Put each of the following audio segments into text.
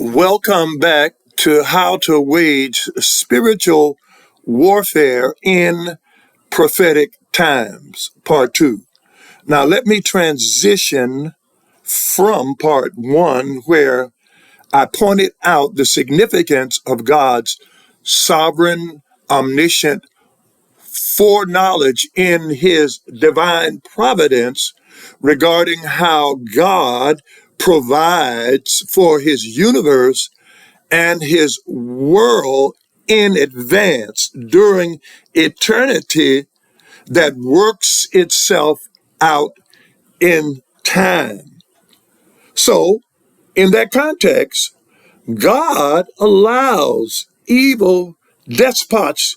Welcome back to How to Wage Spiritual Warfare in Prophetic Times, Part 2. Now, let me transition from Part 1, where I pointed out the significance of God's sovereign, omniscient foreknowledge in His divine providence regarding how God provides for His universe and His world in advance during eternity that works itself out in time. So, in that context, God allows evil despots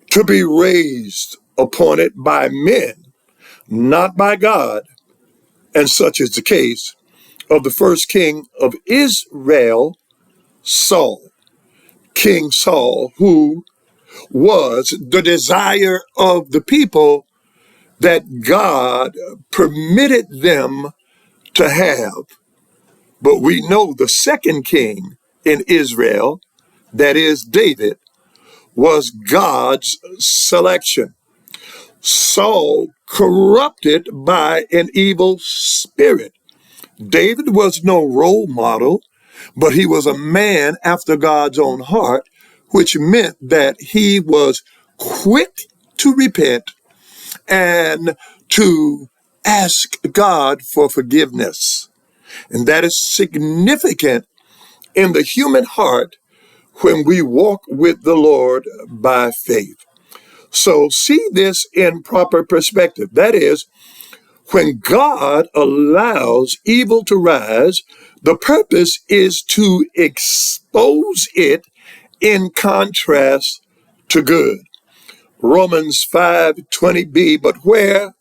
to be raised upon it by men, not by God, and such is the case of the first king of Israel, Saul. King Saul, who was the desire of the people that God permitted them to have. But we know the second king in Israel, that is David, was God's selection. Saul corrupted by an evil spirit. David was no role model, but he was a man after God's own heart, which meant that he was quick to repent and to ask God for forgiveness. And that is significant in the human heart when we walk with the Lord by faith. So see this in proper perspective. That is, when God allows evil to rise, the purpose is to expose it in contrast to good. Romans 5:20b, but where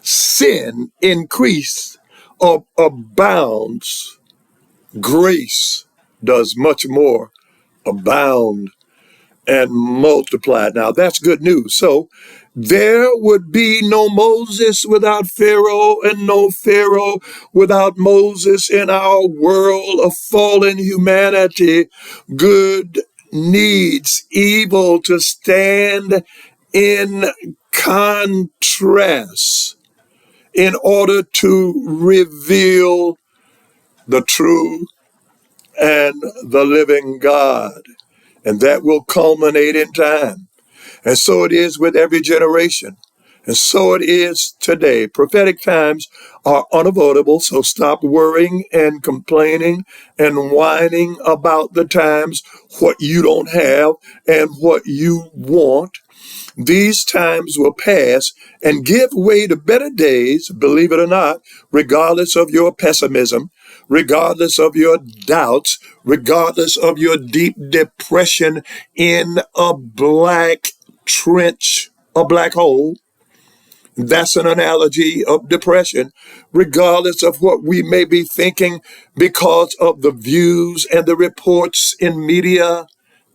sin increase or abounds, grace does much more abound and multiply. Now that's good news. So there would be no Moses without Pharaoh, and no Pharaoh without Moses in our world of fallen humanity. Good needs evil to stand in contrast in order to reveal the true and the living God. And that will culminate in time. And so it is with every generation. And so it is today. Prophetic times are unavoidable, so stop worrying and complaining and whining about the times, what you don't have and what you want. These times will pass and give way to better days, believe it or not, regardless of your pessimism, regardless of your doubts, regardless of your deep depression in a black trench, a black hole. That's an analogy of depression, regardless of what we may be thinking because of the views and the reports in media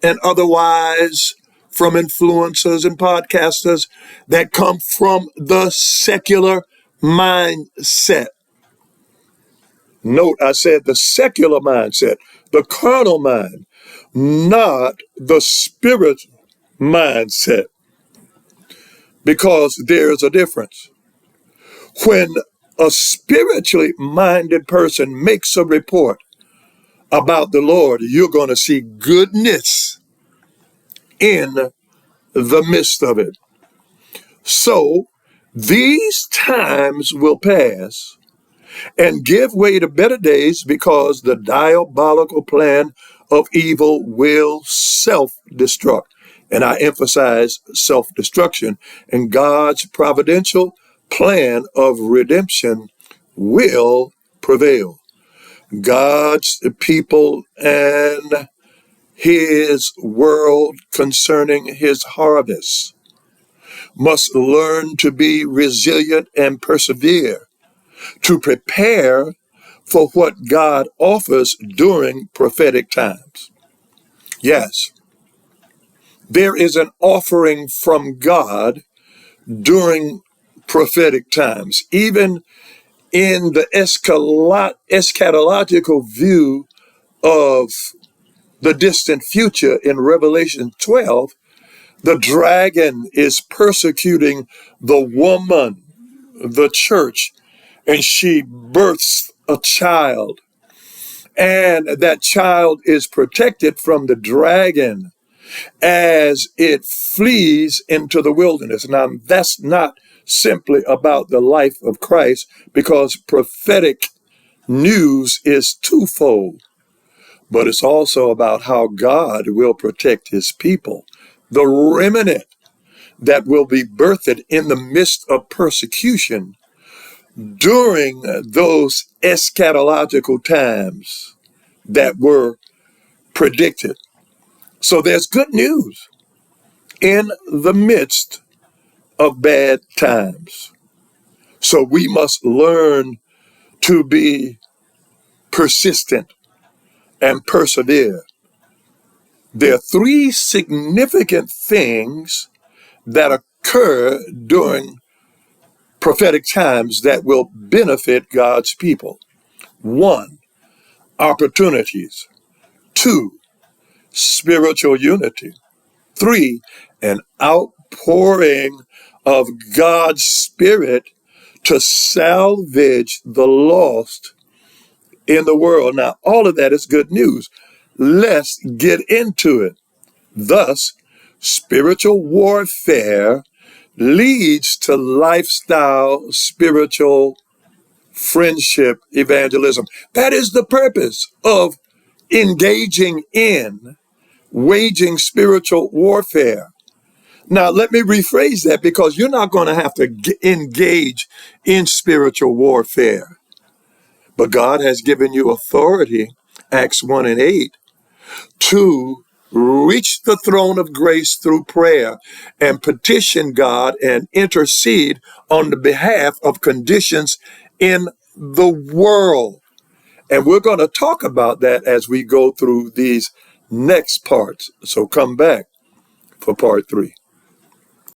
and otherwise from influencers and podcasters that come from the secular mindset. Note, I said the secular mindset, the carnal mind, not the spiritual mindset, because there's a difference. When a spiritually minded person makes a report about the Lord, you're going to see goodness in the midst of it. So these times will pass and give way to better days, because the diabolical plan of evil will self-destruct. And I emphasize self-destruction. And God's providential plan of redemption will prevail. God's people and His world concerning His harvest must learn to be resilient and persevere, to prepare for what God offers during prophetic times. Yes, there is an offering from God during prophetic times. Even in the eschatological view of the distant future in Revelation 12, the dragon is persecuting the woman, the church, and she births a child. And that child is protected from the dragon as it flees into the wilderness. Now, that's not simply about the life of Christ, because prophetic news is twofold, but it's also about how God will protect his people, the remnant that will be birthed in the midst of persecution during those eschatological times that were predicted. So there's good news in the midst of bad times. So we must learn to be persistent and persevere. There are three significant things that occur during prophetic times that will benefit God's people. One, opportunities. Two, spiritual unity. Three, an outpouring of God's Spirit to salvage the lost in the world. Now, all of that is good news. Let's get into it. Thus, spiritual warfare leads to lifestyle spiritual friendship evangelism. That is the purpose of engaging in waging spiritual warfare. Now, let me rephrase that, because you're not going to have to engage in spiritual warfare. But God has given you authority, Acts 1 and 8, to reach the throne of grace through prayer and petition God and intercede on the behalf of conditions in the world. And we're going to talk about that as we go through these next parts. So come back for part 3.